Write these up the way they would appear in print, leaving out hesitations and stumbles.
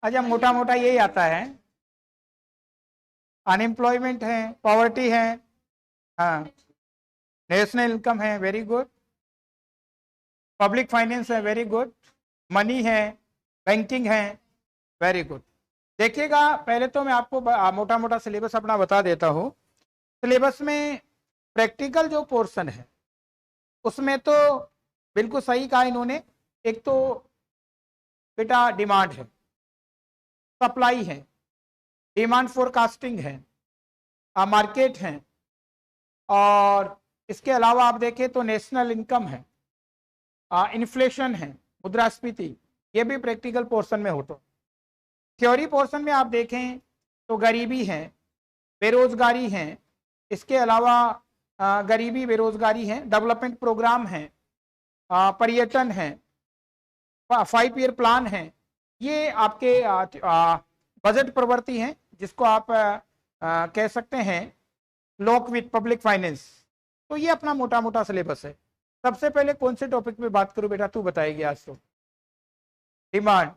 अच्छा, मोटा मोटा यही आता है। अनएम्प्लॉयमेंट है, पॉवर्टी है, हाँ, नेशनल इनकम है, वेरी गुड, पब्लिक फाइनेंस है, वेरी गुड, मनी है, बैंकिंग है, वेरी गुड। देखिएगा, पहले तो मैं आपको मोटा मोटा सिलेबस अपना बता देता हूँ। सिलेबस में प्रैक्टिकल जो पोर्शन है उसमें तो बिल्कुल सही कहा इन्होंने। एक तो बेटा डिमांड है, सप्लाई है, डिमांड फोरकास्टिंग है, मार्केट है, और इसके अलावा आप देखें तो नेशनल इनकम है, इन्फ्लेशन है, मुद्रास्फीति, ये भी प्रैक्टिकल पोर्शन में होता है। थ्योरी पोर्शन में आप देखें तो गरीबी है, बेरोजगारी है, इसके अलावा गरीबी बेरोजगारी है, डेवलपमेंट प्रोग्राम है, पर्यटन है, 5 ईयर प्लान है, ये आपके बजट प्रवृत्ति हैं, जिसको आप कह सकते हैं लॉक विथ पब्लिक फाइनेंस। तो ये अपना मोटा मोटा सिलेबस है। सबसे पहले कौन से टॉपिक पे बात करूं बेटा, तू बताएगी आज तो। डिमांड,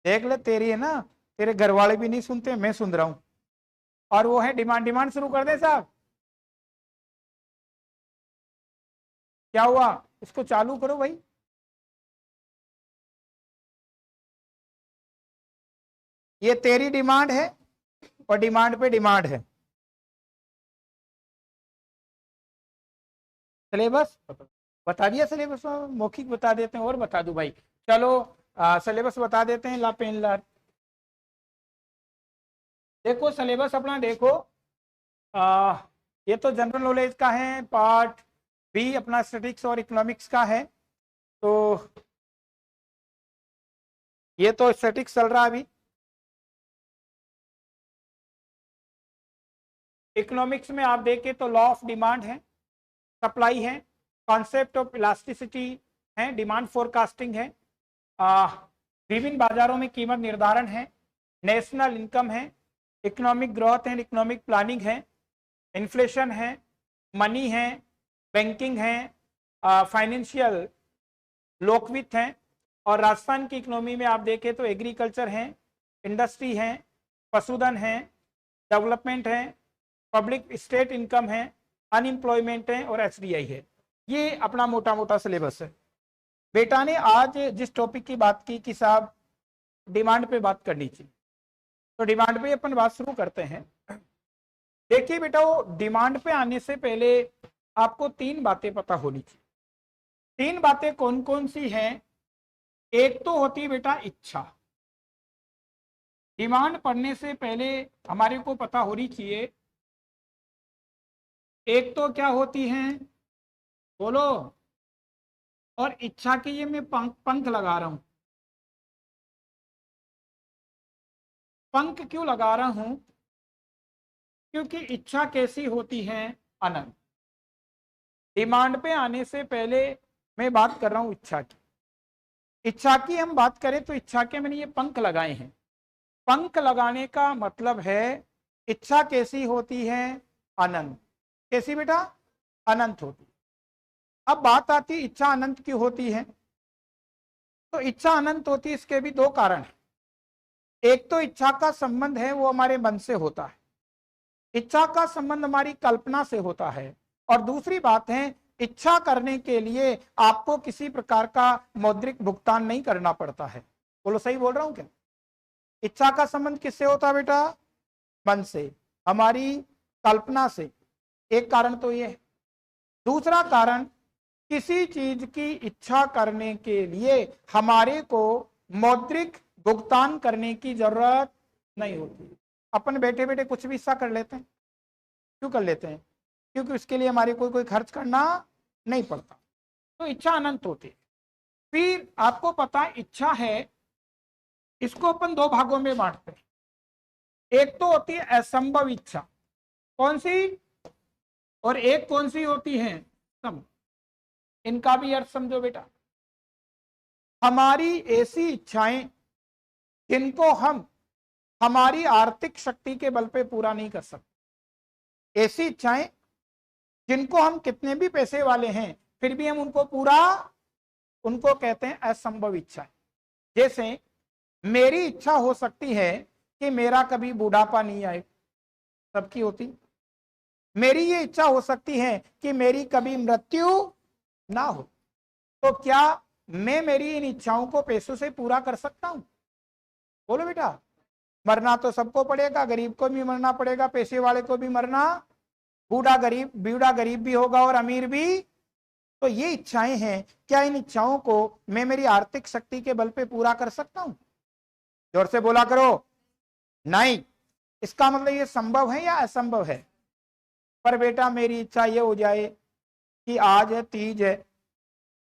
देख ले, तेरी है ना, तेरे घर वाले भी नहीं सुनते, मैं सुन रहा हूं, और वो है डिमांड। डिमांड शुरू कर दे साहब, क्या हुआ, इसको चालू करो भाई। ये तेरी डिमांड है और डिमांड पे डिमांड है। सिलेबस बता दिया, सिलेबस मौखिक बता देते हैं, और बता दूं भाई, चलो सिलेबस बता देते हैं। ला पेन ला, देखो सिलेबस अपना देखो। ये तो जनरल नॉलेज का है, पार्ट बी अपना स्टैटिस्टिक्स और इकोनॉमिक्स का है। तो ये तो स्टैटिस्टिक्स चल रहा है अभी। इकोनॉमिक्स में आप देखें तो लॉ ऑफ डिमांड है, सप्लाई है, कॉन्सेप्ट ऑफ इलास्टिसिटी है, डिमांड फोरकास्टिंग है, विभिन्न बाजारों में कीमत निर्धारण है, नेशनल इनकम है, economic growth and economic planning है, इन्फ्लेशन है, मनी है, बैंकिंग है, फाइनेंशियल लोकवित्त है, और राजस्थान की इकोनॉमी में आप देखें तो एग्रीकल्चर है, इंडस्ट्री है, पशुधन है, डेवलपमेंट है, पब्लिक स्टेट इनकम है, अनएम्प्लॉयमेंट है, और एसडीआई है। ये अपना मोटा मोटा सिलेबस है। बेटा ने आज जिस टॉपिक की बात की कि साहब डिमांड पे बात करनी चाहिए, तो डिमांड पे अपन बात शुरू करते हैं। देखिए बेटा, वो डिमांड पे आने से पहले आपको 3 बातें पता होनी चाहिए। 3 बातें कौन कौन सी हैं? एक तो होती है बेटा इच्छा। डिमांड पढ़ने से पहले हमारे को पता होनी चाहिए, एक तो क्या होती है, बोलो। और इच्छा के ये मैं पंख लगा रहा हूं। पंख क्यों लगा रहा हूं? क्योंकि इच्छा कैसी होती है? अनंत। डिमांड पे आने से पहले मैं बात कर रहा हूं इच्छा की। इच्छा की हम बात करें तो इच्छा के मैंने ये पंख लगाए हैं। पंख लगाने का मतलब है इच्छा कैसी होती है? अनंत। कैसी बेटा? अनंत होती। अब बात आती इच्छा अनंत क्यों होती है? तो इच्छा अनंत होती है, इसके भी 2 कारण हैं। एक तो इच्छा का संबंध है वो हमारे मन से होता है, इच्छा का संबंध हमारी कल्पना से होता है, और दूसरी बात है इच्छा करने के लिए आपको किसी प्रकार का मौद्रिक भुगतान नहीं करना पड़ता है। बोलो, सही बोल रहा हूं क्या? इच्छा का संबंध किससे होता है बेटा? मन से, हमारी कल्पना से। एक कारण तो ये है। दूसरा कारण, किसी चीज की इच्छा करने के लिए हमारे को मौद्रिक भुगतान करने की जरूरत नहीं होती। अपन बैठे बैठे कुछ भी इच्छा कर लेते हैं। क्यों कर लेते हैं? क्योंकि उसके लिए हमारे को कोई खर्च करना नहीं पड़ता। तो इच्छा अनंत होती है। फिर आपको पता इच्छा है, इसको अपन 2 भागों में बांटते हैं। एक तो होती है असंभव इच्छा, कौन सी? और एक कौन सी होती है? सम। इनका भी अर्थ समझो बेटा। हमारी ऐसी इच्छाएं जिनको हम हमारी आर्थिक शक्ति के बल पे पूरा नहीं कर सकते। ऐसी इच्छाएं जिनको हम कितने भी पैसे वाले हैं फिर भी हम उनको पूरा, उनको कहते हैं असंभव इच्छाएं। जैसे मेरी इच्छा हो सकती है कि मेरा कभी बुढ़ापा नहीं आए, सबकी होती। मेरी ये इच्छा हो सकती है कि मेरी कभी मृत्यु ना हो। तो क्या मैं मेरी इन इच्छाओं को पैसों से पूरा कर सकता हूं? बोलो बेटा। मरना तो सबको पड़ेगा, गरीब को भी मरना पड़ेगा, पैसे वाले को भी मरना, बूढ़ा गरीब भी होगा और अमीर भी। तो ये इच्छाएं हैं, क्या इन इच्छाओं को मैं मेरी आर्थिक शक्ति के बल पे पूरा कर सकता हूं? जोर से बोला करो, नहीं। इसका मतलब ये संभव है या असंभव है? पर बेटा मेरी इच्छा ये हो जाए कि आज है तीज है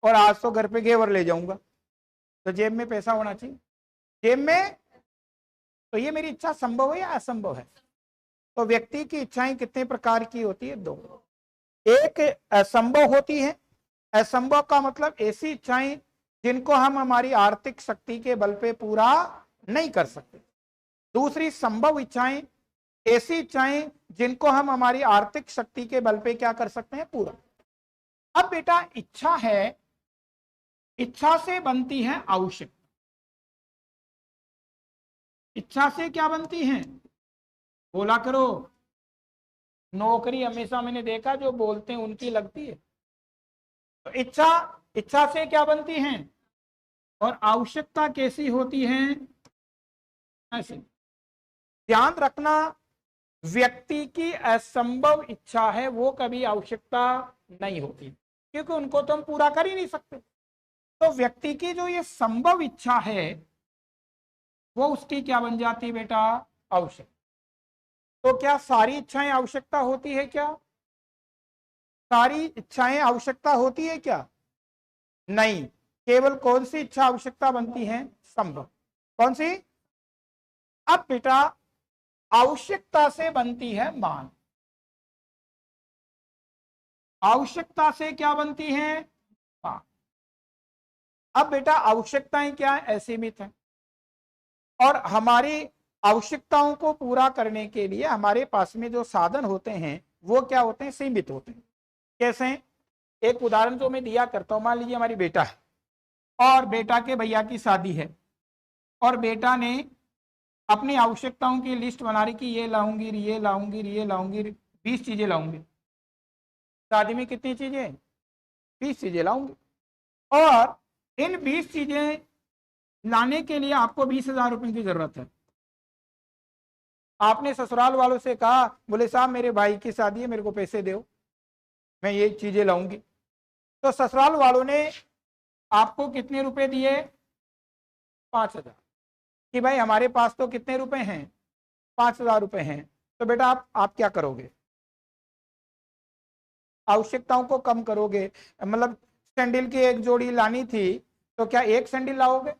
और आज तो घर पे घेवर ले जाऊंगा, तो जेब में पैसा होना चाहिए, जेब में। तो ये मेरी इच्छा संभव है या असंभव है? तो व्यक्ति की इच्छाएं कितने प्रकार की होती है? दो। एक असंभव होती है। असंभव का मतलब ऐसी इच्छाएं जिनको हम हमारी आर्थिक शक्ति के बल पे पूरा नहीं कर सकते। दूसरी संभव इच्छाएं, ऐसी इच्छाएं जिनको हम हमारी आर्थिक शक्ति के बल पे क्या कर सकते हैं? पूरा। अब बेटा इच्छा है, इच्छा से बनती है आवश्यकता। इच्छा से क्या बनती है? बोला करो। नौकरी हमेशा मैंने देखा जो बोलते हैं उनकी लगती है। तो इच्छा से क्या बनती है? और आवश्यकता कैसी होती है? ऐसे। ध्यान रखना, व्यक्ति की असंभव इच्छा है वो कभी आवश्यकता नहीं होती, क्योंकि उनको तो हम पूरा कर ही नहीं सकते। तो व्यक्ति की जो ये संभव इच्छा है वो उसकी क्या बन जाती है बेटा? आवश्यकता। तो क्या सारी इच्छाएं आवश्यकता होती है क्या? सारी इच्छाएं आवश्यकता होती है क्या? नहीं। केवल कौन सी इच्छा आवश्यकता बनती है? संभव। कौन सी? अब बेटा आवश्यकता से बनती है मांग। आवश्यकता से क्या बनती है? मांग। अब बेटा आवश्यकताएं क्या है? असीमित है, और हमारी आवश्यकताओं को पूरा करने के लिए हमारे पास में जो साधन होते हैं वो क्या होते हैं? सीमित होते हैं। कैसे? एक उदाहरण जो मैं दिया करता हूं, मान लीजिए हमारी बेटा है और बेटा के भैया की शादी है, और बेटा ने अपनी आवश्यकताओं की लिस्ट बना रही कि ये लाऊंगी, ये लाऊंगी, ये लाऊंगी, 20 चीजें लाऊंगी। शादी में कितनी चीजें? 20 चीजें लाऊंगी। और इन 20 चीजें लाने के लिए आपको 20,000 रुपए की जरूरत है। आपने ससुराल वालों से कहा, बोले साहब मेरे भाई की शादी है, मेरे को पैसे दो, मैं ये चीजें लाऊंगी। तो ससुराल वालों ने आपको कितने रुपए दिए? 5,000। कि भाई हमारे पास तो कितने रुपए हैं? 5,000 रुपए हैं। तो बेटा आप क्या करोगे? आवश्यकताओं को कम करोगे। मतलब सैंडल की एक जोड़ी लानी थी, तो क्या एक सैंडल लाओगे?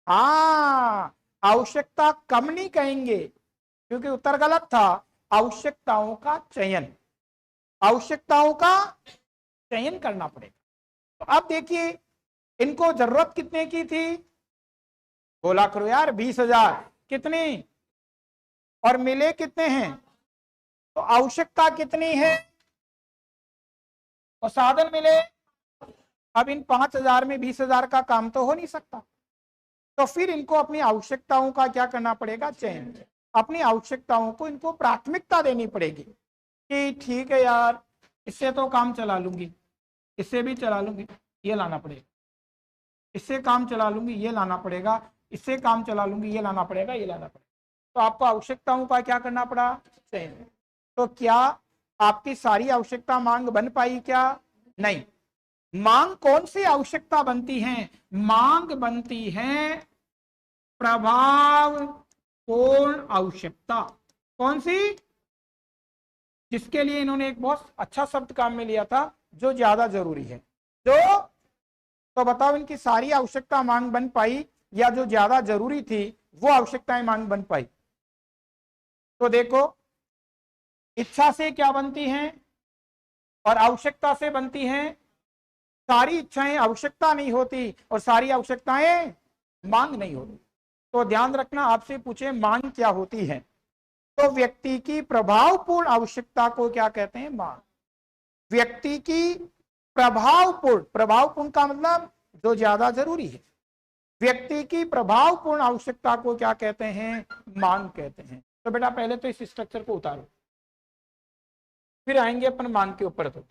हाँ, आवश्यकता कम नहीं कहेंगे, क्योंकि उत्तर गलत था। आवश्यकताओं का चयन, आवश्यकताओं का चयन करना पड़ेगा। तो अब देखिए इनको जरूरत कितने की थी? बोला करो यार, 20,000। कितनी? और मिले कितने हैं? तो आवश्यकता कितनी है और साधन मिले। अब इन 5,000 में 20,000 का काम तो हो नहीं सकता, तो फिर इनको अपनी आवश्यकताओं का क्या करना पड़ेगा? चयन। अपनी आवश्यकताओं को इनको प्राथमिकता देनी पड़ेगी कि ठीक है यार, इससे तो काम चला लूंगी, इससे भी चला लूंगी, ये लाना पड़ेगा। इससे काम चला लूंगी, ये लाना पड़ेगा। इससे काम चला लूंगी, ये लाना पड़ेगा, ये लाना पड़ेगा। तो आपको आवश्यकताओं का क्या करना पड़ा? चयन। तो क्या आपकी सारी आवश्यकता मांग बन पाई क्या? नहीं। मांग कौन सी आवश्यकता बनती है? मांग बनती है प्रभाव पूर्ण आवश्यकता। कौन सी? जिसके लिए इन्होंने एक बहुत अच्छा शब्द काम में लिया था, जो ज्यादा जरूरी है। जो, तो बताओ इनकी सारी आवश्यकता मांग बन पाई या जो ज्यादा जरूरी थी वो आवश्यकताएं मांग बन पाई? तो देखो, इच्छा से क्या बनती हैं और आवश्यकता से बनती हैं। सारी इच्छाएं आवश्यकता नहीं होती और सारी आवश्यकताएं मांग नहीं होती। तो ध्यान रखना, आपसे पूछे मांग क्या होती है, तो व्यक्ति की प्रभावपूर्ण आवश्यकता को क्या कहते हैं? मांग। व्यक्ति की प्रभावपूर्ण, प्रभावपूर्ण का मतलब जो ज्यादा जरूरी है। व्यक्ति की प्रभावपूर्ण आवश्यकता को क्या कहते हैं? मांग कहते हैं। तो बेटा पहले तो इस स्ट्रक्चर को उतारो, फिर आएंगे अपन मांग के ऊपर। तो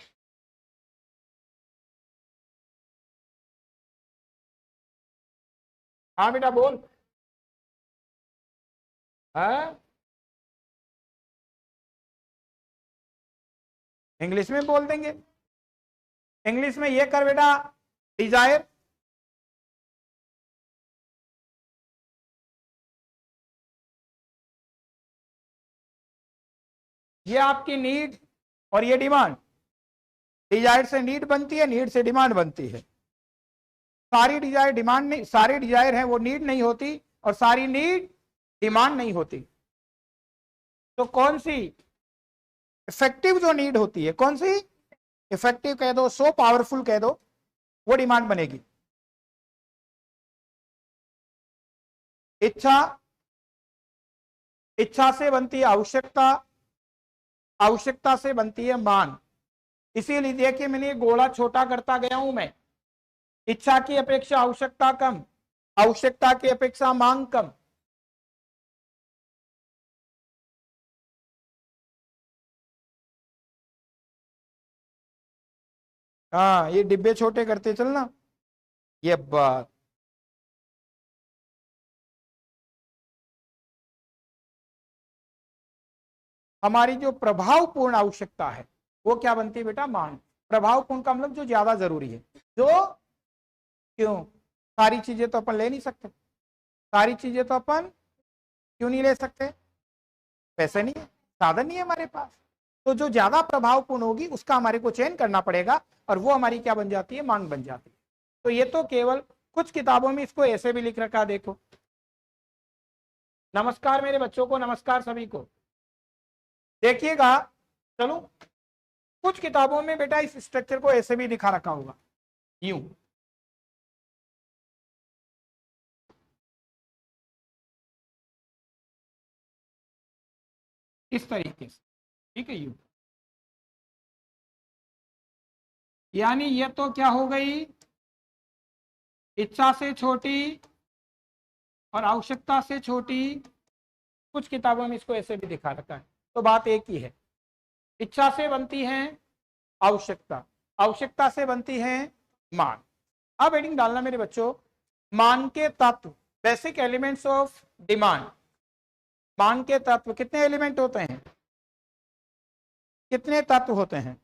हाँ बेटा बोल। हाँ इंग्लिश में बोल देंगे। इंग्लिश में ये कर बेटा, डिजायर, ये आपकी नीड और ये डिमांड। डिजायर से नीड बनती है, नीड से डिमांड बनती है। सारी डिजायर डिमांड नहीं, सारी डिजायर है वो नीड नहीं होती, और सारी नीड डिमांड नहीं होती। तो कौन सी इफेक्टिव जो नीड होती है, कौन सी इफेक्टिव कह दो, सो पावरफुल कह दो, वो डिमांड बनेगी। इच्छा, इच्छा से बनती है आवश्यकता, आवश्यकता से बनती है मांग। इसीलिए देखिए मैंने गोला छोटा करता गया हूं मैं। इच्छा की अपेक्षा आवश्यकता कम, आवश्यकता की अपेक्षा मांग कम। हाँ ये डिब्बे छोटे करते चलना, ये बात। हमारी जो प्रभावपूर्ण आवश्यकता है वो क्या बनती है बेटा? मांग। प्रभावपूर्ण का मतलब जो ज्यादा जरूरी है। जो क्यों? सारी चीजें तो अपन ले नहीं सकते। सारी चीजें तो अपन क्यों नहीं ले सकते? पैसे नहीं है, साधन नहीं है हमारे पास। तो जो ज्यादा प्रभावपूर्ण होगी उसका हमारे को चयन करना पड़ेगा, और वो हमारी क्या बन जाती है? मांग बन जाती है। तो ये तो केवल कुछ किताबों में इसको ऐसे भी लिख रखा, देखो। नमस्कार मेरे बच्चों को, नमस्कार सभी को। देखिएगा, चलो कुछ किताबों में बेटा इस स्ट्रक्चर को ऐसे भी दिखा रखा होगा, यूं। इस तरीके से, ठीक है, यूं। यानी ये तो क्या हो गई? इच्छा से छोटी और आवश्यकता से छोटी। कुछ किताबों में इसको ऐसे भी दिखा रखा है। तो बात एक ही है, इच्छा से बनती है आवश्यकता, आवश्यकता से बनती है मांग। अब हेडिंग डालना मेरे बच्चों, मांग के तत्व, बेसिक एलिमेंट्स ऑफ डिमांड। मांग के तत्व कितने एलिमेंट होते हैं? कितने तत्व होते हैं?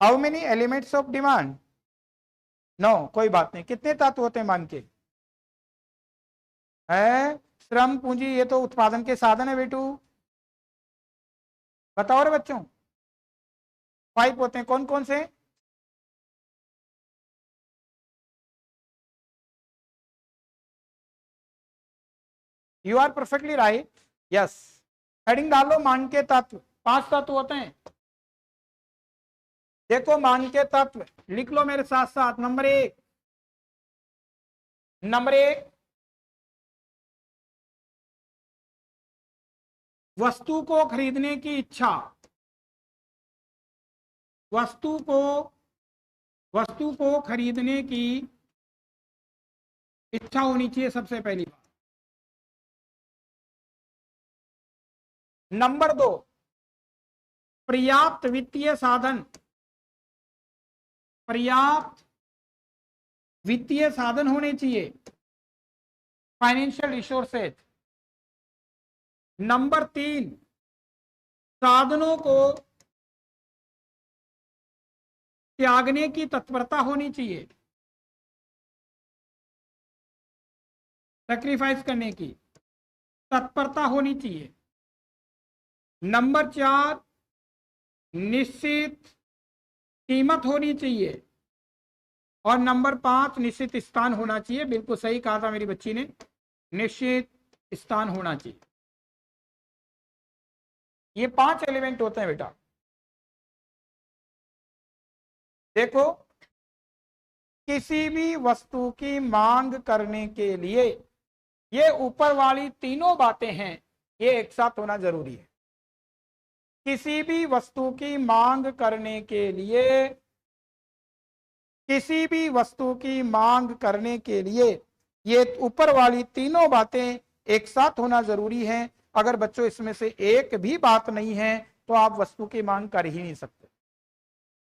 How many elements of demand? No, कोई बात नहीं। कितने तत्व होते हैं मांग के? है श्रम, पूंजी, ये तो उत्पादन के साधन है बेटू। बताओ रे बच्चों। 5 होते हैं, कौन कौन से? You are perfectly right, yes. Heading डालो, मांग के तत्व। 5 तत्व होते हैं। देखो मांग के तत्व लिख लो मेरे साथ साथ। नंबर 1, नंबर 1 वस्तु को खरीदने की इच्छा। वस्तु को, वस्तु को खरीदने की इच्छा होनी चाहिए सबसे पहली बात। नंबर 2, पर्याप्त वित्तीय साधन। पर्याप्त वित्तीय साधन होने चाहिए, फाइनेंशियल रिसोर्सेज। नंबर 3, साधनों को त्यागने की तत्परता होनी चाहिए, सेक्रीफाइस करने की तत्परता होनी चाहिए। नंबर 4, निश्चित कीमत होनी चाहिए। और नंबर 5, निश्चित स्थान होना चाहिए। बिल्कुल सही कहा था मेरी बच्ची ने, निश्चित स्थान होना चाहिए। ये 5 एलिमेंट होते हैं बेटा। देखो, किसी भी वस्तु की मांग करने के लिए ये ऊपर वाली तीनों बातें हैं, ये एक साथ होना जरूरी है। किसी भी वस्तु की मांग करने के लिए किसी भी वस्तु की मांग करने के लिए ये ऊपर वाली तीनों बातें एक साथ होना जरूरी है। अगर बच्चों इसमें से एक भी बात नहीं है तो आप वस्तु की मांग कर ही नहीं सकते।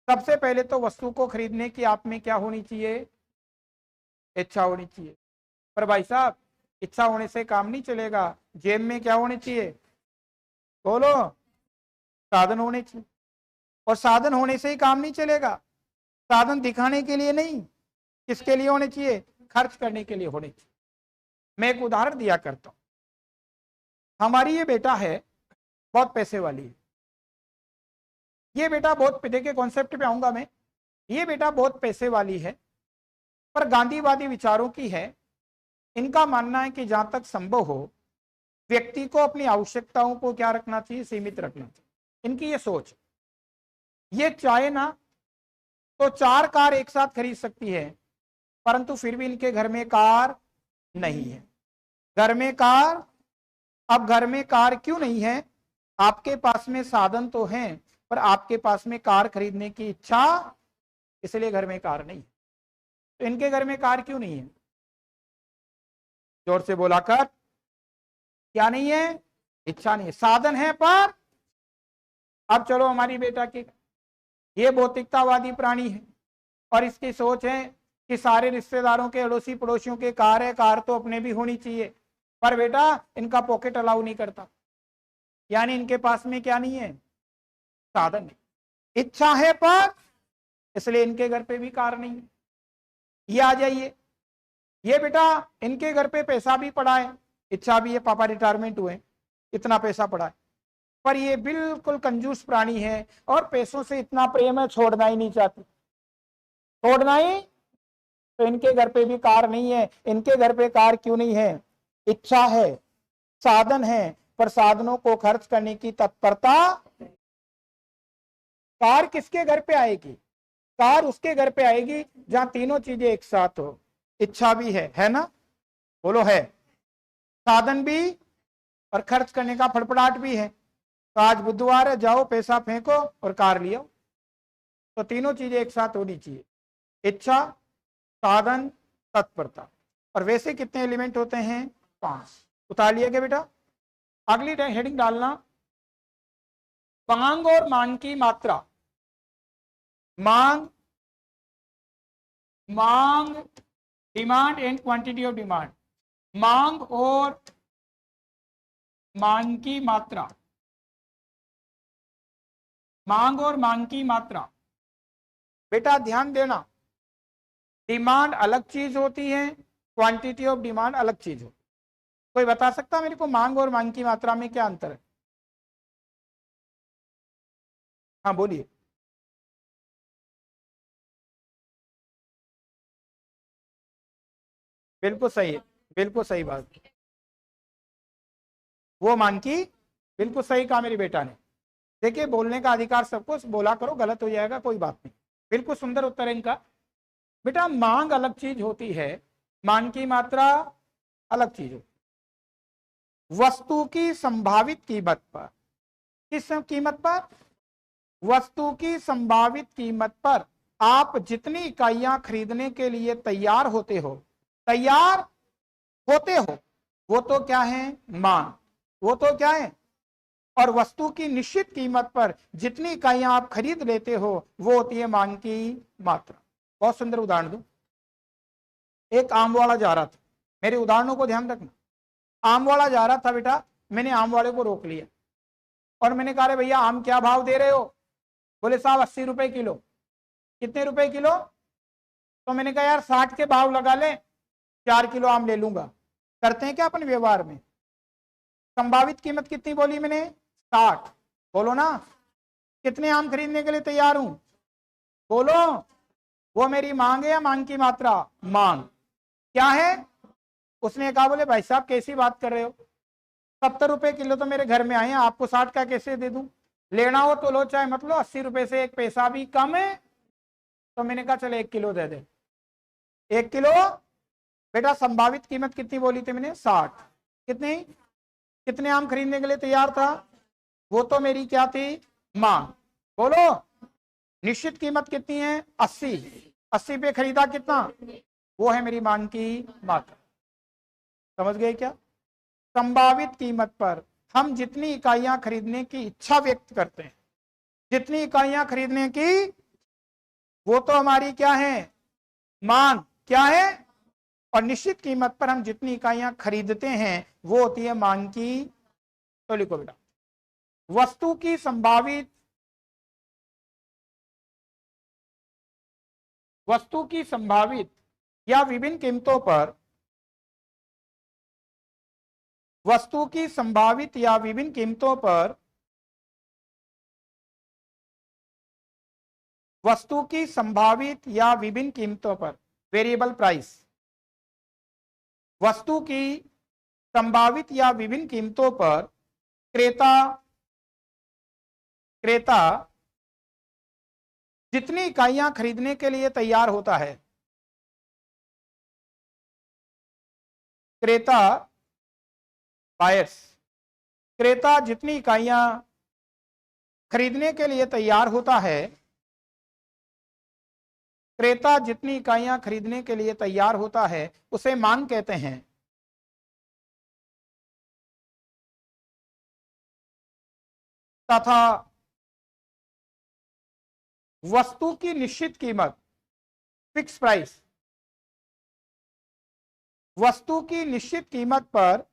सबसे पहले तो वस्तु को खरीदने की आप में क्या होनी चाहिए? इच्छा होनी चाहिए। पर भाई साहब, इच्छा होने से काम नहीं चलेगा। जेब में क्या होने चाहिए? बोलो। साधन होने चाहिए। और साधन होने से ही काम नहीं चलेगा। साधन दिखाने के लिए नहीं, किसके लिए होने चाहिए? खर्च करने के लिए होने चाहिए। मैं एक उदाहरण दिया करता हूं। हमारी ये बेटा है, बहुत पैसे वाली है। ये बेटा बहुत, देखिए कॉन्सेप्ट पे आऊंगा मैं। ये बेटा बहुत पैसे वाली है, पर गांधीवादी विचारों की है। इनका मानना है कि जहां तक संभव हो व्यक्ति को अपनी आवश्यकताओं को क्या रखना चाहिए? सीमित रखना चाहिए। इनकी ये सोच। ये चाहे ना तो 4 कार एक साथ खरीद सकती है, परंतु फिर भी इनके घर में कार नहीं है। घर में कार, अब घर में कार क्यों नहीं है? आपके पास में साधन तो हैं, पर आपके पास में कार खरीदने की इच्छा, इसलिए घर में कार नहीं है। तो इनके घर में कार क्यों नहीं है? जोर से बोला कर। क्या नहीं है? इच्छा नहीं है। साधन है पर, अब चलो हमारी बेटा की, ये भौतिकतावादी प्राणी है और इसकी सोच है कि सारे रिश्तेदारों के, अड़ोसी पड़ोसियों के कार है, कार तो अपने भी होनी चाहिए। पर बेटा इनका पॉकेट अलाउ नहीं करता, यानी इनके पास में क्या नहीं है? साधन नहीं। इच्छा है पर, इसलिए इनके घर पे भी कार नहीं है। ये आ जाइए, ये बेटा इनके घर पे पैसा भी पड़ा है, इच्छा भी है, पापा रिटायरमेंट हुए, इतना पैसा पड़ा है, पर ये बिल्कुल कंजूस प्राणी है और पैसों से इतना प्रेम है, छोड़ना ही नहीं चाहती। छोड़ना ही, तो इनके घर पे भी कार नहीं है। इनके घर पे कार क्यों नहीं है? इच्छा है, साधन है, पर साधनों को खर्च करने की तत्परता। कार किसके घर पे आएगी? कार उसके घर पे आएगी जहां तीनों चीजें एक साथ हो। इच्छा भी है ना? बोलो है। साधन भी और खर्च करने का फड़फड़ाहट भी है। तो आज बुधवार है, जाओ पैसा फेंको और कार लियो। तो तीनों चीजें एक साथ होनी चाहिए, इच्छा, साधन, तत्परता। और वैसे कितने एलिमेंट होते हैं? 5। उतार लिया क्या बेटा? अगली हेडिंग डालना, मांग और मांग की मात्रा। मांग, मांग, demand and quantity of demand. मांग और मांग की मात्रा। मांग और मांग की मात्रा। बेटा ध्यान देना, डिमांड अलग चीज होती है, क्वांटिटी ऑफ डिमांड अलग चीज होती है। कोई बता सकता मेरे को मांग और मांग की मात्रा में क्या अंतर है? हाँ बोलिए। बिल्कुल सही है, बिल्कुल सही बात। वो मांग की, बिल्कुल सही कहा मेरी बेटा ने। देखिए बोलने का अधिकार सबको, बोला करो, गलत हो जाएगा कोई बात नहीं। बिल्कुल सुंदर उत्तर है इनका। बेटा मांग अलग चीज होती है, मांग की मात्रा अलग चीज होती है। वस्तु की संभावित कीमत पर, किस कीमत पर? वस्तु की संभावित कीमत पर आप जितनी इकाइयां खरीदने के लिए तैयार होते हो, तैयार होते हो, वो तो क्या है? मांग। वो तो क्या है? और वस्तु की निश्चित कीमत पर जितनी इकाइयां आप खरीद लेते हो वो होती है मांग की मात्रा। बहुत सुंदर उदाहरण दूं। एक आम वाला जा रहा था, मेरे उदाहरणों को ध्यान रखना। आम वाला जा रहा था बेटा, मैंने आम वाले को रोक लिया और मैंने कहा रे भैया आम क्या भाव दे रहे हो? बोले साहब 80 रुपए किलो। कितने रुपए किलो? तो मैंने कहा यार 60 के भाव लगा ले, 4 किलो आम ले लूंगा। करते हैं क्या अपन व्यवहार में? संभावित कीमत कितनी बोली मैंने? 60। बोलो ना, कितने आम खरीदने के लिए तैयार हूं? बोलो। वो मेरी मांग है या मांग की मात्रा? मांग। क्या है? उसने कहा बोले भाई साहब कैसी बात कर रहे हो, 70 रुपए किलो तो मेरे घर में आए हैं, आपको 60 का कैसे दे दूं? लेना हो तो लो, चाहे मत लो, 80 रुपए से एक पैसा भी कम है। तो मैंने कहा चलो 1 किलो दे दे। 1 किलो। बेटा संभावित कीमत कितनी बोली थी मैंने? 60। कितनी? कितने आम खरीदने के लिए तैयार था? वो तो मेरी क्या थी? मांग। बोलो। निश्चित कीमत कितनी है? 80। 80 पे खरीदा कितना, वो है मेरी मांग की मात्रा। समझ गए क्या? संभावित कीमत पर हम जितनी इकाइयां खरीदने की इच्छा व्यक्त करते हैं, जितनी इकाइयां खरीदने की, वो तो हमारी क्या है, मांग। क्या है? और निश्चित कीमत पर हम जितनी इकाइयां खरीदते हैं वो होती है मांग की। तो लिखो बेटा, वस्तु की संभावित, वस्तु की संभावित या विभिन्न कीमतों पर, वस्तु की संभावित या विभिन्न कीमतों पर, वस्तु की संभावित या विभिन्न कीमतों पर, वेरिएबल प्राइस, वस्तु की संभावित या विभिन्न कीमतों पर क्रेता क्रेता जितनी इकाइयां खरीदने के लिए तैयार होता है, क्रेता बायर्स, क्रेता जितनी इकाइयां खरीदने के लिए तैयार होता है, क्रेता जितनी इकाइयां खरीदने के लिए तैयार होता है उसे मांग कहते हैं। तथा वस्तु की निश्चित कीमत, फिक्स प्राइस, वस्तु की निश्चित कीमत पर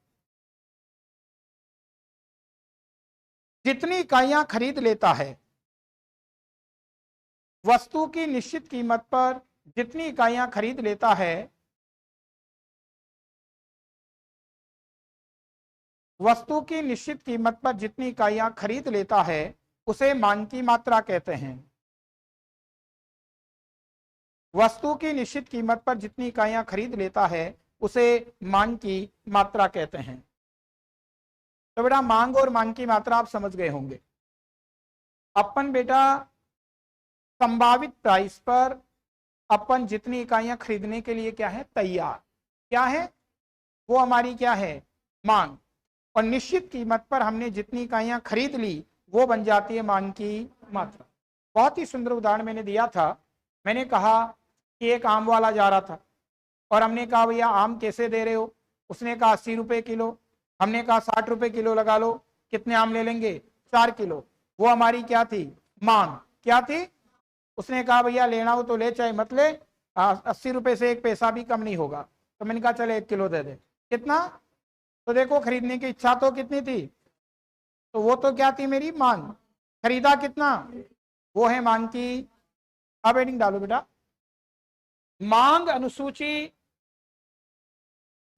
जितनी इकाइयां खरीद लेता है, वस्तु की निश्चित कीमत पर जितनी इकाइयां खरीद लेता है, वस्तु की निश्चित कीमत पर जितनी इकाइयां खरीद लेता है उसे मांग की मात्रा कहते हैं। वस्तु की निश्चित कीमत पर जितनी इकाइयां खरीद लेता है उसे मांग की मात्रा कहते हैं। तो बेटा मांग और मांग की मात्रा आप समझ गए होंगे। अपन बेटा संभावित प्राइस पर अपन जितनी इकाइयां खरीदने के लिए क्या है, तैयार, क्या है, वो हमारी क्या है, मांग। और निश्चित कीमत पर हमने जितनी इकाइयां खरीद ली वो बन जाती है मांग की मात्रा। बहुत ही सुंदर उदाहरण मैंने दिया था। मैंने कहा कि एक आम वाला जा रहा था और हमने कहा भैया आम कैसे दे रहे हो, उसने कहा 80 रुपए किलो। हमने कहा 60 रुपए किलो लगा लो, कितने आम ले लेंगे, 4 किलो। वो हमारी क्या थी, मांग। क्या थी? उसने कहा भैया लेना हो तो ले चाहे मत ले, 80 रुपए से एक पैसा भी कम नहीं होगा। तो मैंने कहा चले 1 किलो दे दे। कितना? तो देखो खरीदने की इच्छा तो कितनी थी, तो वो तो क्या थी, मेरी मांग। खरीदा कितना, वो है मांग की। अब हेडिंग डालो बेटा, मांग अनुसूची,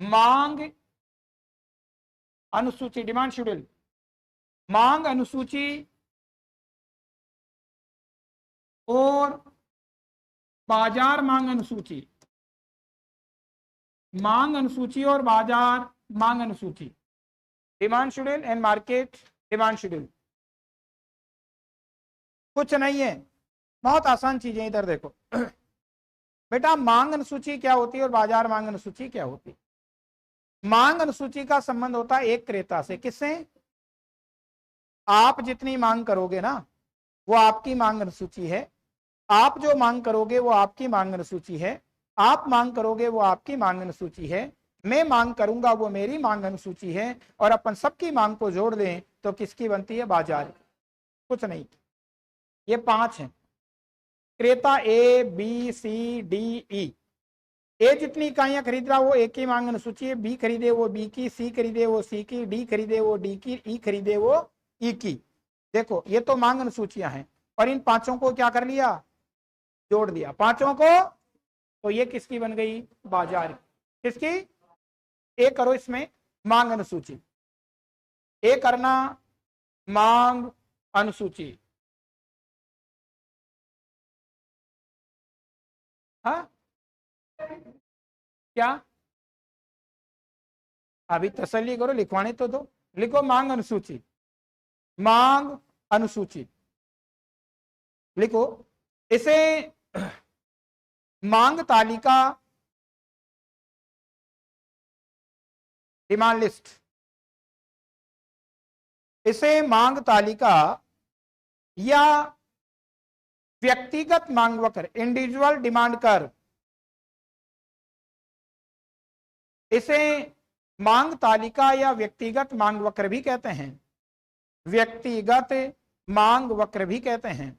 मांग अनुसूची, डिमांड शेड्यूल, मांग अनुसूची और बाजार मांग अनुसूची, मांग अनुसूची और बाजार मांग अनुसूची, demand schedule and market demand schedule. कुछ नहीं है, बहुत आसान चीजें। इधर देखो बेटा, मांग अनुसूची क्या होती है और बाजार मांग अनुसूची क्या होती है। मांग अनुसूची का संबंध होता है एक क्रेता से। किससे? आप जितनी मांग करोगे ना वो आपकी मांग अनुसूची है, आप जो मांग करोगे वो आपकी मांग अनुसूची है, आप मांग करोगे वो आपकी मांग अनुसूची है, मैं मांग करूंगा वो मेरी मांग अनुसूची है। और अपन सबकी मांग को जोड़ दें तो किसकी बनती है, बाजार। कुछ नहीं, ये 5 हैं। क्रेता A B C D E. ए जितनी इकाइयां खरीद रहा वो ए की मांग अनुसूची है, बी खरीदे वो बी की, सी खरीदे वो सी की, डी खरीदे वो डी की, ई खरीदे वो ई की। देखो ये तो मांग अनुसूचियां हैं और इन 5 को क्या कर लिया, जोड़ दिया 5 को। तो ये किसकी बन गई, बाजार की। किसकी? ए करो इसमें मांग अनुसूची, ए करना मांग अनुसूची। हाँ क्या, अभी तसल्ली करो, लिखवाने तो दो। लिखो मांग अनुसूची, मांग अनुसूची लिखो। इसे मांग तालिका, डिमांड लिस्ट, इसे मांग तालिका या व्यक्तिगत मांग वक्र, इंडिविजुअल डिमांड कर्व, इसे मांग तालिका या व्यक्तिगत मांग वक्र भी कहते हैं, व्यक्तिगत मांग वक्र भी कहते हैं।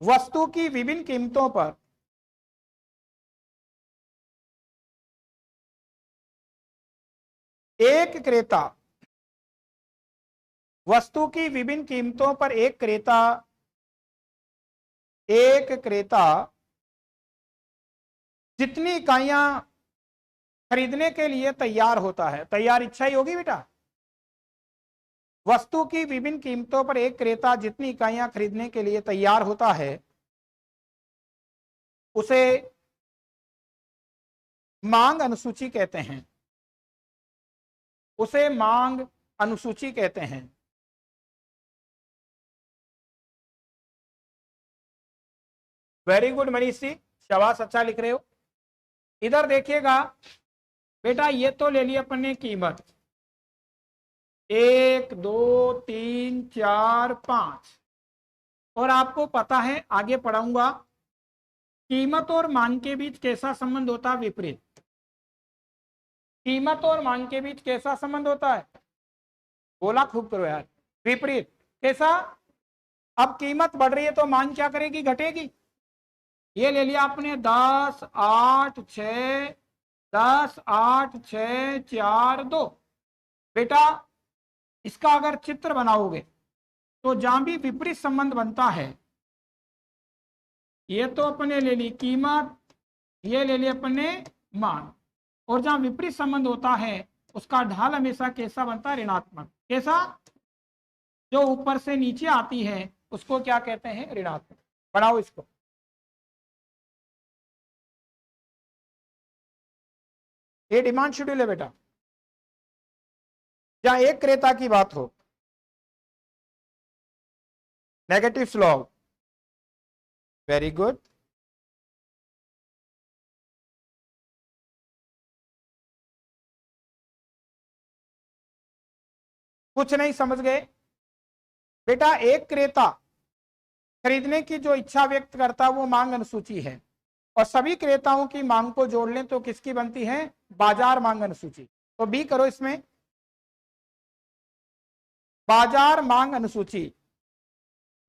वस्तु की विभिन्न कीमतों पर एक क्रेता, वस्तु की विभिन्न कीमतों पर एक क्रेता जितनी इकाइयां खरीदने के लिए तैयार होता है, तैयार इच्छा ही होगी बेटा। वस्तु की विभिन्न कीमतों पर एक क्रेता जितनी इकाइयां खरीदने के लिए तैयार होता है उसे मांग अनुसूची कहते हैं, उसे मांग अनुसूची कहते हैं। वेरी गुड मनीष जी, शाबाश, अच्छा लिख रहे हो। इधर देखिएगा बेटा, ये तो ले लिया अपन ने कीमत 1 2 3 4 5, और आपको पता है आगे पढ़ाऊंगा कीमत और मांग के बीच कैसा संबंध होता है, विपरीत। कीमत और मांग के बीच कैसा संबंध होता है, बोला खूब करो यार, विपरीत। कैसा? अब कीमत बढ़ रही है तो मांग क्या करेगी, घटेगी। ये ले लिया आपने 10 8 6, 10 8 6 4 2। बेटा इसका अगर चित्र बनाओगे तो जहां भी विपरीत संबंध बनता है, ये तो अपने ले ली कीमत, ये ले ली अपने मांग, और जहां विपरीत संबंध होता है उसका ढाल हमेशा कैसा बनता है, ऋणात्मक। कैसा? जो ऊपर से नीचे आती है उसको क्या कहते हैं, ऋणात्मक। बनाओ इसको। ये डिमांड शेड्यूल है बेटा, जहां एक क्रेता की बात हो, नेगेटिव स्लॉग। Very good. कुछ नहीं समझ गए बेटा? एक क्रेता खरीदने की जो इच्छा व्यक्त करता है वो मांग अनुसूची है, और सभी क्रेताओं की मांग को जोड़ लें तो किसकी बनती है, बाजार मांग अनुसूची। तो बी करो इसमें, बाजार मांग अनुसूची,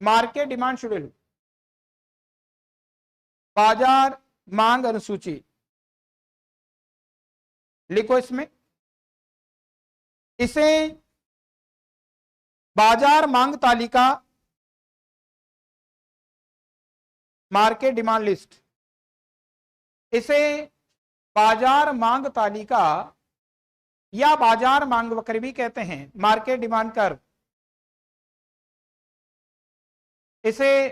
मार्केट डिमांड शेड्यूल, बाजार मांग अनुसूची लिखो इसमें। इसे बाजार मांग तालिका, मार्केट डिमांड लिस्ट, इसे बाजार मांग तालिका या बाजार मांग वक्र भी कहते हैं, मार्केट डिमांड कर्व। इसे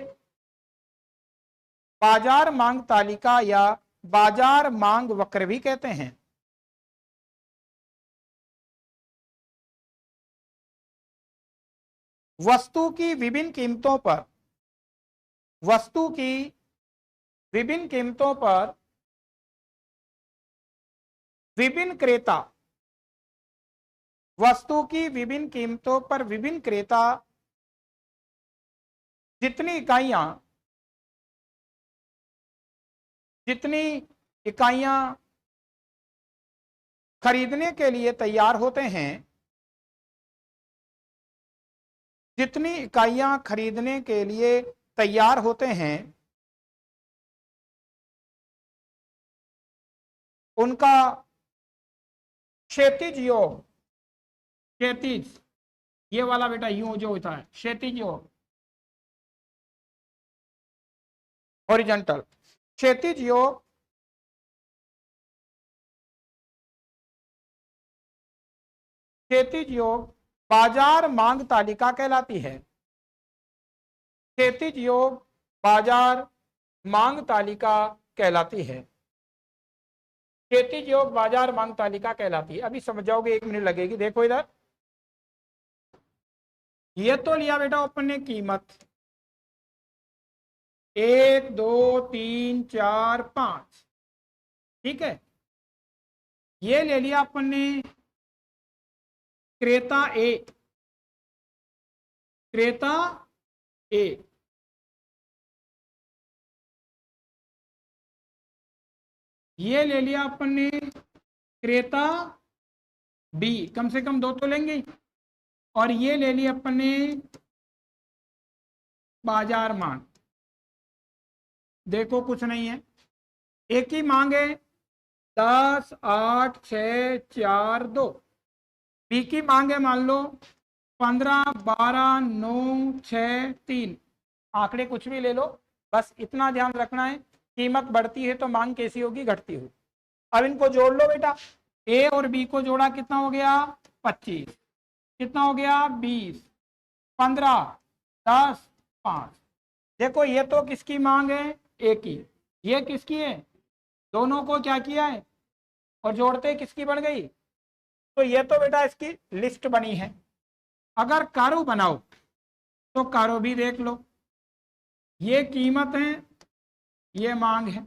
बाजार मांग तालिका या बाजार मांग वक्र भी कहते हैं। वस्तु की विभिन्न कीमतों पर, वस्तु की विभिन्न कीमतों पर विभिन्न क्रेता, वस्तु की विभिन्न कीमतों पर विभिन्न क्रेता जितनी इकाइयां खरीदने के लिए तैयार होते हैं, जितनी इकाइयां खरीदने के लिए तैयार होते हैं उनका क्षैतिज योग, क्षैतिज, ये वाला बेटा यूं जो होता है क्षैतिज योग, हॉरिजॉन्टल, क्षैतिज योग क्षैतिज योग बाजार मांग तालिका कहलाती है। क्षैतिज योग बाजार मांग तालिका कहलाती है। क्षैतिज योग बाजार मांग तालिका कहलाती है। अभी समझ जाओगे, 1 मिनट लगेगी। देखो इधर, ये तो लिया बेटा अपन ने कीमत 1 2 3 4 5, ठीक है। ये ले लिया अपन ने क्रेता ए, क्रेता ए, ये ले लिया अपन ने क्रेता बी, कम से कम 2 तो लेंगे, और ये ले लिया अपन ने बाजार मांग। देखो कुछ नहीं है, एक ही मांग है 10, 8, 6, 4, 2। बी की मांग है मान लो 15, 12, 9, 6, 3। आंकड़े कुछ भी ले लो, बस इतना ध्यान रखना है कीमत बढ़ती है तो मांग कैसी होगी, घटती होगी। अब इनको जोड़ लो बेटा, ए और बी को जोड़ा कितना हो गया 25, कितना हो गया 20, 15, 10, 5। देखो ये तो किसकी मांग है, ए की, ये किसकी है, दोनों को क्या किया है और जोड़ते किसकी बन गई। तो ये तो बेटा इसकी लिस्ट बनी है। अगर कारो बनाओ तो कारो भी देख लो, ये कीमत है, ये मांग है,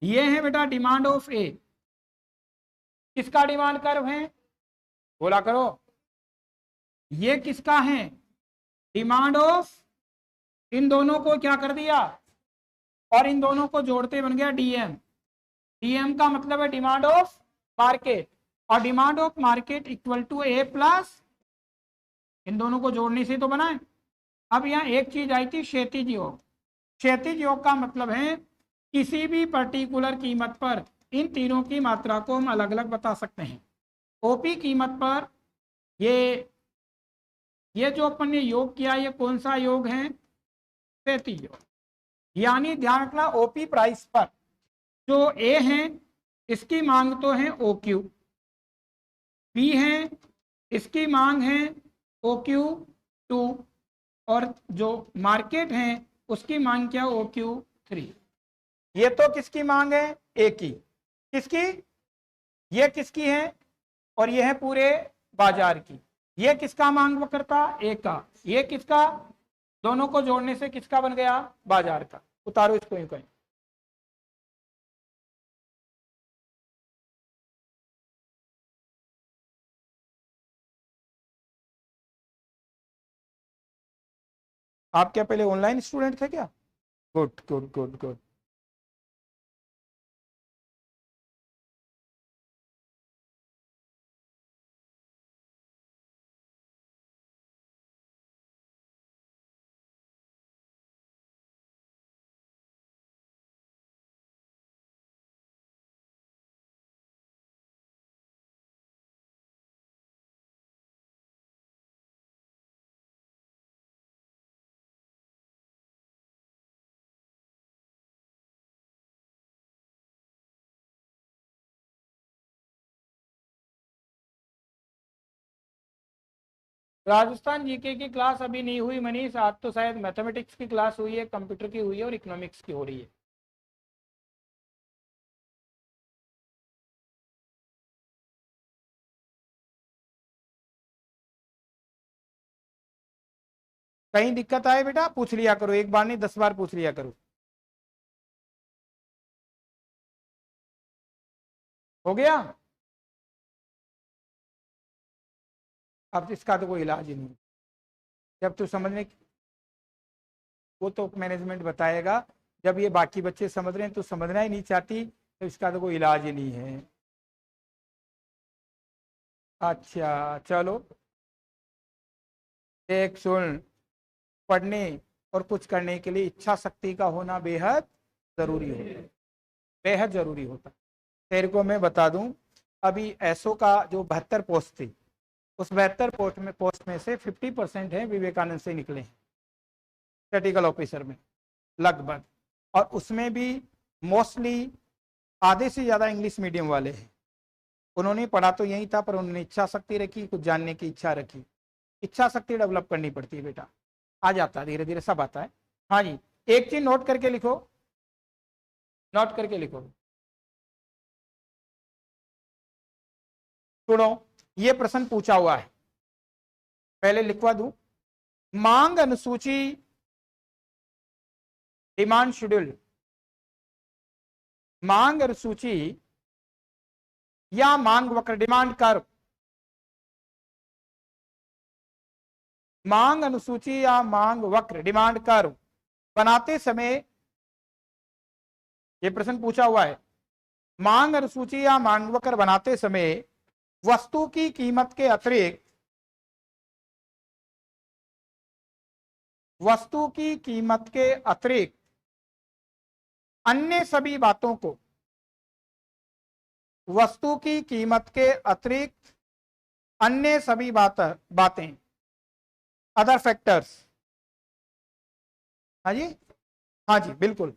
ये है बेटा डिमांड ऑफ ए। किसका डिमांड कर्व है, बोला करो, ये किसका है, डिमांड ऑफ, इन दोनों को क्या कर दिया और इन दोनों को जोड़ते बन गया डीएम। डीएम का मतलब है डिमांड ऑफ मार्केट, और demand of market equal to A plus, इन दोनों को जोड़ने से तो बना है। अब यहाँ एक चीज आई थी क्षैतिज योग। क्षैतिज योग का मतलब है किसी भी पर्टिकुलर कीमत पर इन तीनों की मात्रा को हम अलग अलग बता सकते हैं। ओपी कीमत पर ये जो अपन ने योग किया, ये कौन सा योग है, क्षैतिज योग। यानी ध्यान रखना ओपी प्राइस पर जो ए है इसकी मांग तो है ओ क्यू, बी है इसकी मांग है ओ क्यू 2, और जो मार्केट है उसकी मांग क्या, ओ क्यू 3। ये तो किसकी मांग है, ए की, किसकी, ये किसकी है, और ये है पूरे बाजार की। ये किसका मांग वक्रता, ए का, ये किसका, दोनों को जोड़ने से किसका बन गया, बाजार का। उतारो इसको यूं कहीं। आप क्या पहले ऑनलाइन स्टूडेंट थे क्या, good good good good. Rajasthan GK की क्लास अभी नहीं हुई मनीष, आज तो शायद मैथमेटिक्स की क्लास हुई है, कंप्यूटर की हुई है और इकोनॉमिक्स की हो रही है। कहीं दिक्कत आए बेटा पूछ लिया करो, एक बार नहीं 10 बार पूछ लिया करो। हो गया, अब इसका तो कोई इलाज ही नहीं। जब तू समझने, वो तो मैनेजमेंट बताएगा। जब ये बाकी बच्चे समझ रहे हैं तो समझना ही नहीं चाहती, तो इसका तो कोई इलाज ही नहीं है। अच्छा चलो, एक सुन, पढ़ने और कुछ करने के लिए इच्छा शक्ति का होना बेहद जरूरी होता है, बेहद जरूरी होता है। तेरे को मैं बता दूं, अभी एसओ का जो 72 पोस्ट थी, उस 72 पोस्ट में से 50% है विवेकानंद से निकले हैं, स्टैटिकल ऑफिसर में लगभग। और उसमें भी मोस्टली आधे से ज्यादा इंग्लिश मीडियम वाले हैं। उन्होंने पढ़ा तो यही था, पर उन्होंने इच्छा शक्ति रखी, कुछ जानने की इच्छा रखी। इच्छा शक्ति डेवलप करनी पड़ती है बेटा, आ जाता है धीरे धीरे, सब आता है। हाँ जी, एक चीज नोट करके लिखो, नोट करके लिखो, सुनो, ये प्रश्न पूछा हुआ है, पहले लिखवा दूं। मांग अनुसूची, डिमांड शेड्यूल, मांग अनुसूची या मांग वक्र, डिमांड कर्व, मांग अनुसूची या मांग वक्र, डिमांड कर्व बनाते समय ये प्रश्न पूछा हुआ है। मांग अनुसूची या मांग वक्र बनाते समय वस्तु की कीमत के अतिरिक्त अन्य सभी बातों को बातें अदर फैक्टर्स, हाँ जी, हाँ जी बिल्कुल,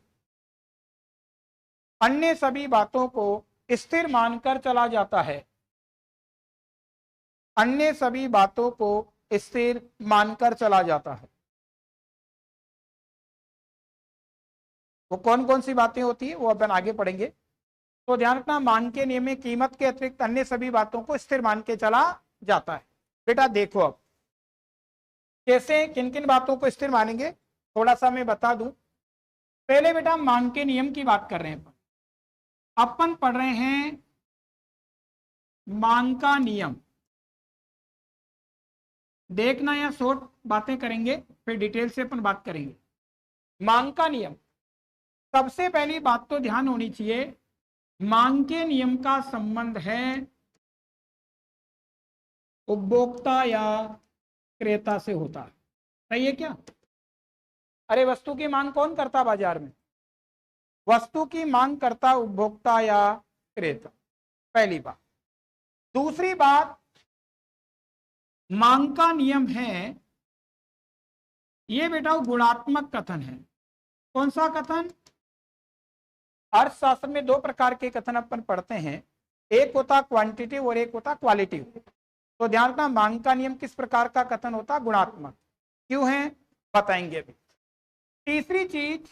अन्य सभी बातों को स्थिर मानकर चला जाता है, अन्य सभी बातों को स्थिर मानकर चला जाता है। वो कौन कौन सी बातें होती है वो अपन आगे पढ़ेंगे। तो ध्यान रखना, मांग के नियम में कीमत के अतिरिक्त अन्य सभी बातों को स्थिर मान के चला जाता है। बेटा देखो अब कैसे किन किन बातों को स्थिर मानेंगे थोड़ा सा मैं बता दूं। पहले बेटा मांग के नियम की बात कर रहे हैं, अपन पढ़ रहे हैं मांग का नियम। देखना या शॉर्ट बातें करेंगे फिर डिटेल से अपन बात करेंगे। मांग का नियम, सबसे पहली बात तो ध्यान होनी चाहिए, मांग के नियम का संबंध है उपभोक्ता या क्रेता से होता है। सही है क्या? अरे वस्तु की मांग कौन करता बाजार में? वस्तु की मांग करता उपभोक्ता या क्रेता, पहली बात। दूसरी बात, मांग का नियम है ये बेटा गुणात्मक कथन है। कौन सा कथन? अर्थशास्त्र में दो प्रकार के कथन अपन पढ़ते हैं, एक होता क्वांटिटिव और एक होता क्वालिटिव। तो ध्यान रखना, मांग का नियम किस प्रकार का कथन होता? गुणात्मक। क्यों है बताएंगे अभी। तीसरी चीज,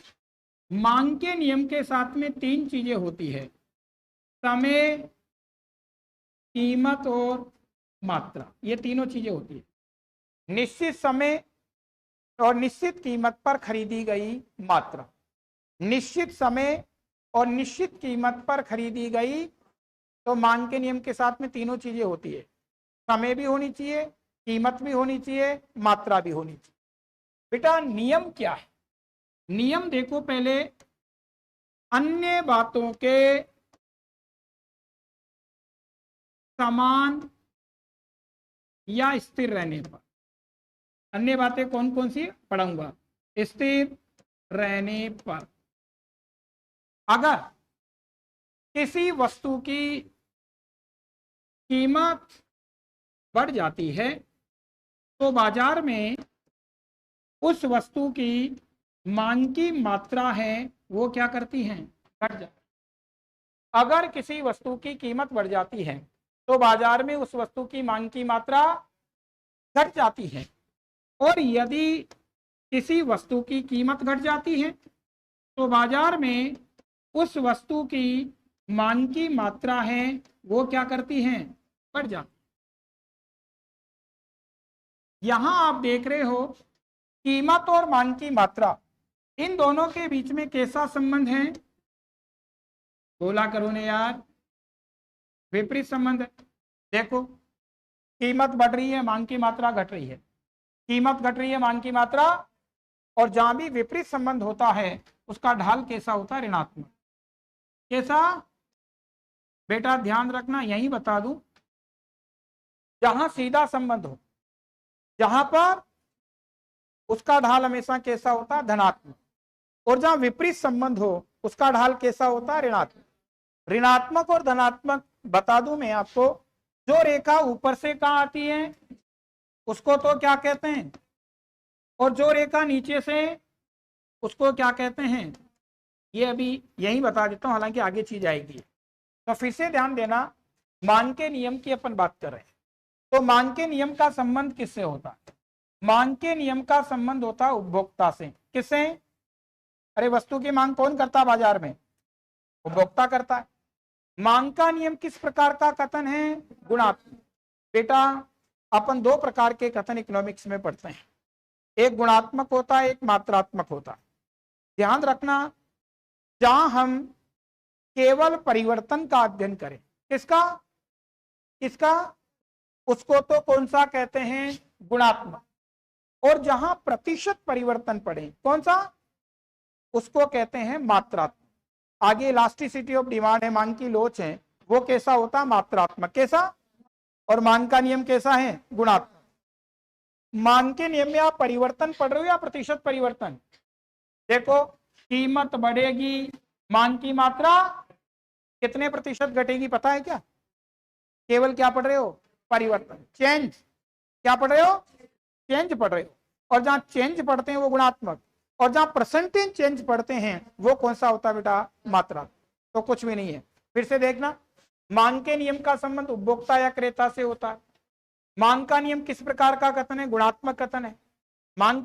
मांग के नियम के साथ में तीन चीजें होती है, समय, कीमत और मात्रा। ये तीनों चीजें होती है। निश्चित समय और निश्चित कीमत पर खरीदी गई मात्रा, निश्चित समय और निश्चित कीमत पर खरीदी गई। तो मांग के नियम के साथ में तीनों चीजें होती है, समय भी होनी चाहिए, कीमत भी होनी चाहिए, मात्रा भी होनी चाहिए। बेटा नियम क्या है? नियम देखो पहले, अन्य बातों के समान या स्थिर रहने पर, अन्य बातें कौन कौन सी पढ़ूंगा, स्थिर रहने पर। अगर किसी वस्तु की कीमत बढ़ जाती है तो बाजार में उस वस्तु की मांग की मात्रा है वो क्या करती है? घट जाती है। अगर किसी वस्तु की कीमत बढ़ जाती है तो बाजार में उस वस्तु की मांग की मात्रा घट जाती है। और यदि किसी वस्तु की कीमत घट जाती है तो बाजार में उस वस्तु की मांग की मात्रा है वो क्या करती है? बढ़ जाती। यहां आप देख रहे हो कीमत और मांग की मात्रा, इन दोनों के बीच में कैसा संबंध है? बोला करो ने यार, विपरीत संबंध है। देखो कीमत बढ़ रही है, मांग की मात्रा घट रही है, कीमत घट रही है, मांग की मात्रा। और जहां भी विपरीत संबंध होता है उसका ढाल कैसा होता है? ऋणात्मक। कैसा? बेटा ध्यान रखना, यही बता दूं, जहां सीधा संबंध हो, जहां पर उसका ढाल हमेशा कैसा होता है? धनात्मक। और जहां विपरीत संबंध हो उसका ढाल कैसा होता है? ऋणात्मक। ऋणात्मक और धनात्मक बता दूं मैं आपको, जो रेखा ऊपर से कहां आती है उसको तो क्या कहते हैं, और जो रेखा नीचे से उसको क्या कहते हैं? ये अभी यही बता देता हूं, हालांकि आगे चीज आएगी। तो फिर से ध्यान देना, मांग के नियम की अपन बात कर रहे हैं। तो मांग के नियम का संबंध किससे होता है? मांग के नियम का संबंध होता है उपभोक्ता से। किससे? अरे वस्तु की मांग कौन करता है बाजार में? उपभोक्ता करता है। मांग का नियम किस प्रकार का कथन है? गुणात्मक। बेटा अपन दो प्रकार के कथन इकोनॉमिक्स में पढ़ते हैं, एक गुणात्मक होता है, एक मात्रात्मक होता है। ध्यान रखना, जहां हम केवल परिवर्तन का अध्ययन करें, किसका? किसका? उसको तो कौन सा कहते हैं? गुणात्मक। और जहां प्रतिशत परिवर्तन पड़े, कौन सा? उसको कहते हैं मात्रात्मक। आगे इलास्टिसिटी ऑफ डिमांड है, मांग की लोच है, वो कैसा होता है? मात्रात्मक। कैसा? और मांग का नियम कैसा है? गुणात्मक। मांग के नियम में आप परिवर्तन पढ़ रहे हो या प्रतिशत परिवर्तन? देखो, कीमत बढ़ेगी, मांग की मात्रा कितने प्रतिशत घटेगी पता है क्या? केवल क्या पढ़ रहे हो? परिवर्तन, चेंज। क्या पढ़ रहे हो? चेंज पढ़ रहे हो। और जहां चेंज पढ़ते हैं वो गुणात्मक, और जहां परसेंटेज चेंज पढ़ते हैं वो कौन सा होता है बेटा? मात्रा। तो कुछ भी नहीं है। फिर से देखना, मांग के नियम का संबंध उपभोक्ता या क्रेता से होता है। मांग का नियम किस प्रकार का कथन है? गुणात्मक कथन है। मांग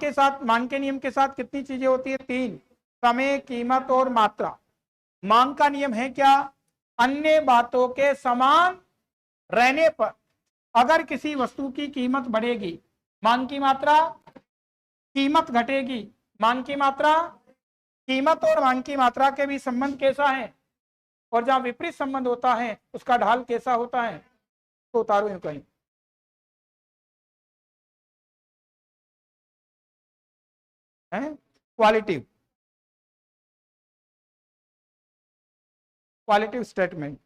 के नियम के साथ कितनी चीजें होती है? 3, समय, कीमत और मात्रा। मांग का नियम है क्या? अन्य बातों के समान रहने पर अगर किसी वस्तु की कीमत बढ़ेगी, मांग की मात्रा, कीमत घटेगी, मांग की मात्रा, कीमत और मांग की मात्रा के भी संबंध कैसा है? और जहां विपरीत संबंध होता है उसका ढाल कैसा होता है? तो उतारो यूं कहीं। है qualitative, qualitative statement.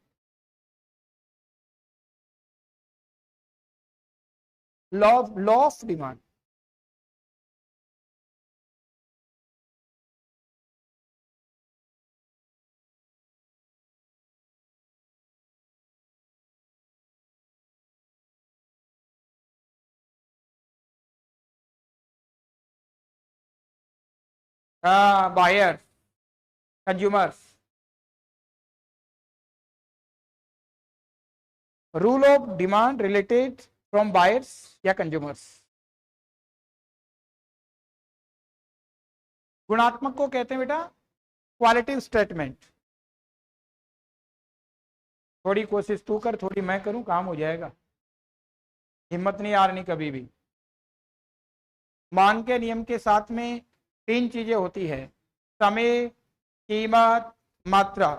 Law of demand. Buyers, consumers. Rule of demand related from buyers या कंज्यूमर्स। गुणात्मक को कहते हैं बेटा क्वालिटिव स्टेटमेंट। थोड़ी कोशिश तू कर, थोड़ी मैं करूं, काम हो जाएगा। हिम्मत नहीं हारनी कभी भी। मांग के नियम के साथ में 3 चीजें होती है: समय, कीमत, मात्रा।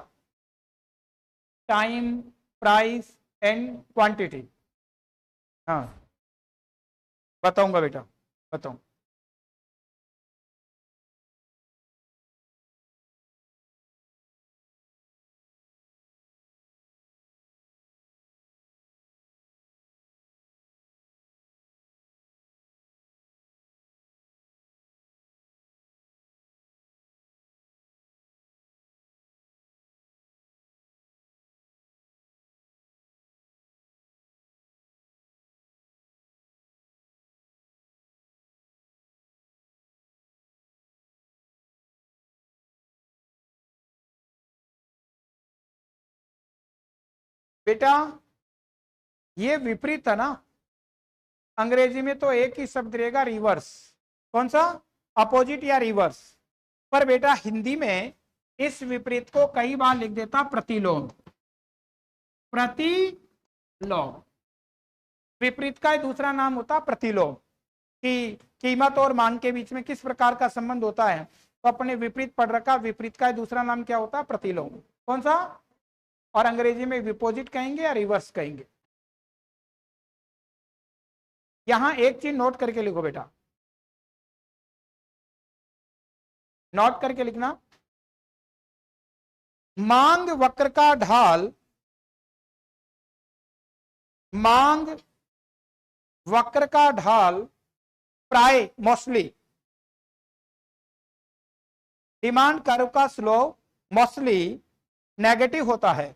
Time, price and quantity. हाँ, बताऊंगा बेटा, बताऊं। बेटा ये विपरीत है ना, अंग्रेजी में तो एक ही शब्द रहेगा, रिवर्स। कौन सा? अपोजिट या रिवर्स। पर बेटा हिंदी में इस विपरीत को कई बार लिख देता प्रतिलोम। प्रतिलोम विपरीत का दूसरा नाम होता प्रतिलोम। कि कीमत और मांग के बीच में किस प्रकार का संबंध होता है, तो अपने विपरीत पढ़ रखा। विपरीत का दूसरा नाम क्या होता है? प्रतिलोम। कौन सा? और अंग्रेजी में विपोजिट कहेंगे या रिवर्स कहेंगे। यहां एक चीज नोट करके लिखो बेटा, नोट करके लिखना। मांग वक्र का ढाल, मांग वक्र का ढाल प्राय मोस्टली, डिमांड कर्व का स्लोप मोस्टली नेगेटिव होता है।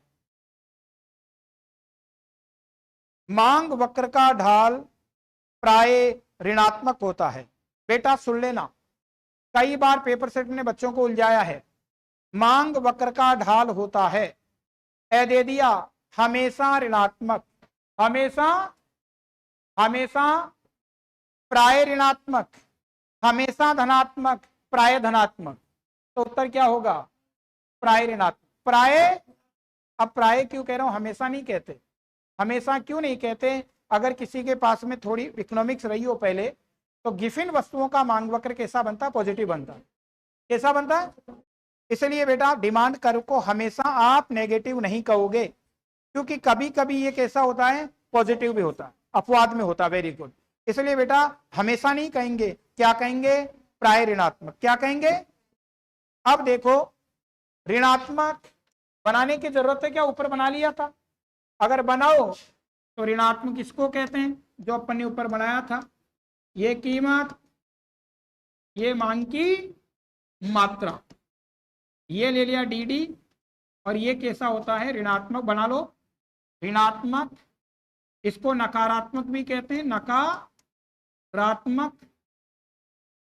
मांग वक्र का ढाल प्राय ऋणात्मक होता है। बेटा सुन लेना, कई बार पेपर सेट ने बच्चों को उलझाया है। मांग वक्र का ढाल होता है, दे दिया, हमेशा ऋणात्मक, हमेशा, हमेशा प्राय ऋणात्मक, हमेशा धनात्मक, प्राय धनात्मक। तो उत्तर क्या होगा? प्राय ऋणात्मक। प्राय, अब प्राय क्यों कह रहा हूं, हमेशा नहीं कहते। हमेशा क्यों नहीं कहते? अगर किसी के पास में थोड़ी इकोनॉमिक्स रही हो पहले, तो गिफिन वस्तुओं का मांग वक्र कैसा बनता? पॉजिटिव बनता। कैसा बनता है? इसलिए बेटा डिमांड कर्व को हमेशा आप नेगेटिव नहीं कहोगे, क्योंकि कभी कभी ये कैसा होता है? पॉजिटिव भी होता है, अपवाद में होता है। Very good. इसलिए बेटा हमेशा नहीं कहेंगे, क्या कहेंगे? प्राय ऋणात्मक। क्या कहेंगे? अब देखो, ऋणात्मक बनाने की जरूरत है क्या, ऊपर बना लिया था। अगर बनाओ तो ऋणात्मक किसको कहते हैं, जो अपन ने ऊपर बनाया था, ये कीमत, ये मांग की मात्रा, ये ले लिया डी, और ये कैसा होता है, ऋणात्मक बना लो, ऋणात्मक। इसको नकारात्मक भी कहते हैं, नकारात्मक,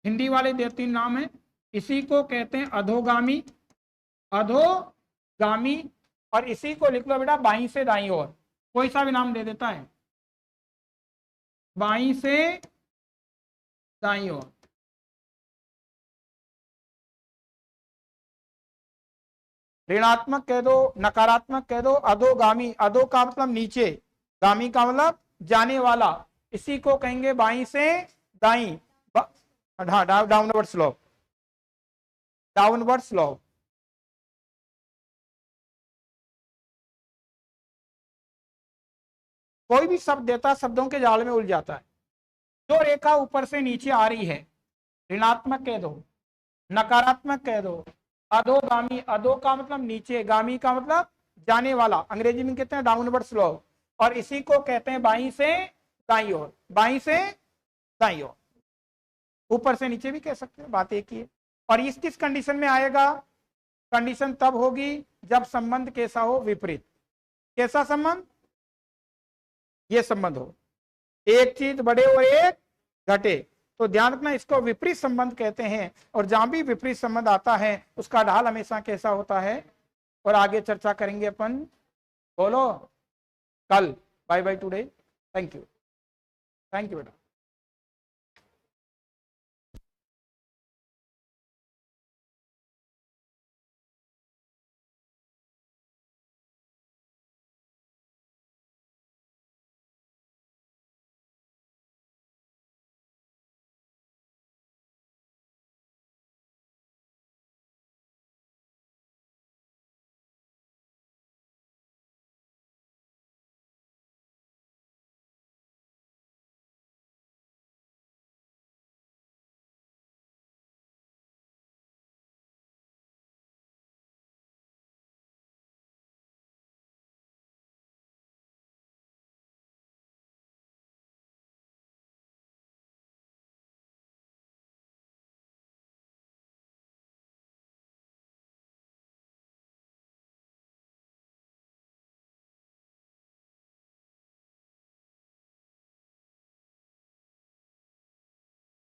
हिंदी वाले 2-3 नाम है। इसी को कहते हैं अधोगामी, अधोगामी। और इसी को लिख लो बेटा बाईं से दाईं ओर, कोई सा भी नाम दे देता है, बाईं से दाईं ओर। ऋणात्मक कह दो, नकारात्मक कह दो, अधोगामी, अधो का मतलब नीचे, गामी का मतलब जाने वाला, इसी को कहेंगे बाईं से दाईं। हाँ, डाउनवर्ड स्लोप, डाउनवर्ड स्लोप। कोई भी शब्द देता शब्दों के जाल में उलझ जाता है। जो रेखा ऊपर से नीचे आ रही है, ऋणात्मक कह दो, नकारात्मक कह दो, अधोगामी, अधो का मतलब नीचे, गामी का मतलब जाने वाला, अंग्रेजी में कहते हैं डाउनवर्ड स्लोप। और इसी को कहते हैं बाईं से दाईं ओर, बाईं से दाईं ओर, ऊपर से नीचे भी कह सकते हैं, बात एक ही है। और इस किस कंडीशन में आएगा, कंडीशन तब होगी जब संबंध कैसा हो, विपरीत। कैसा संबंध, ये संबंध हो, एक चीज बढ़े और एक घटे, तो ध्यान रखना इसको विपरीत संबंध कहते हैं। और जहां भी विपरीत संबंध आता है उसका ढाल हमेशा कैसा होता है, और आगे चर्चा करेंगे अपन, बोलो कल। Bye bye today, thank you बेटा।